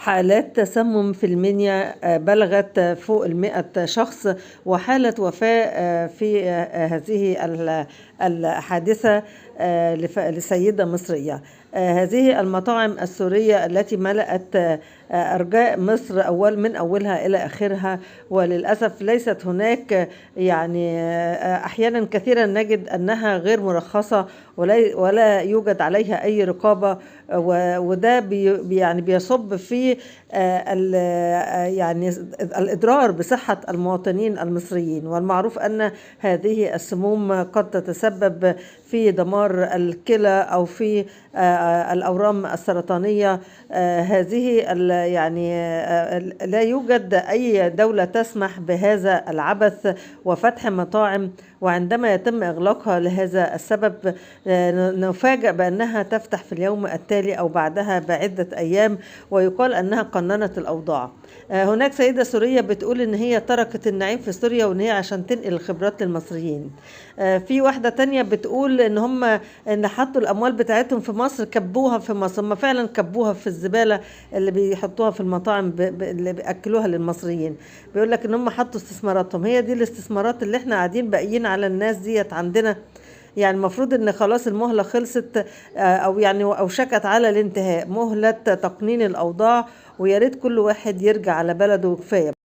حالات تسمم في المنيا بلغت فوق 100 شخص، وحالة وفاة في هذه الحادثة لسيدة مصرية. هذه المطاعم السورية التي ملأت أرجاء مصر من أولها إلى آخرها، وللأسف ليست هناك يعني أحيانا كثيرا نجد أنها غير مرخصة ولا يوجد عليها أي رقابة، وده يعني بيصب في يعني الإضرار بصحة المواطنين المصريين. والمعروف أن هذه السموم قد تتسبب في دمار الكلى أو في الأورام السرطانية. هذه يعني لا يوجد أي دولة تسمح بهذا العبث وفتح مطاعم، وعندما يتم إغلاقها لهذا السبب نفاجأ بأنها تفتح في اليوم التالي أو بعدها بعدة أيام، ويقال أنها قننت الأوضاع. هناك سيدة سورية بتقول إن هي تركت النعيم في سوريا وإن هي عشان تنقل الخبرات للمصريين. في واحدة تانية بتقول إن حطوا الأموال بتاعتهم في مصر، كبوها في مصر. هم فعلا كبوها في الزبالة اللي بيحطوها في المطاعم اللي بيأكلوها للمصريين. بيقول لك إن هم حطوا استثماراتهم. هي دي الاستثمارات اللي احنا قاعدين باقيين على الناس ديت عندنا. يعني المفروض ان خلاص المهلة خلصت، او يعني اوشكت على الانتهاء، مهلة تقنين الاوضاع، وياريت كل واحد يرجع على بلده. كفاية.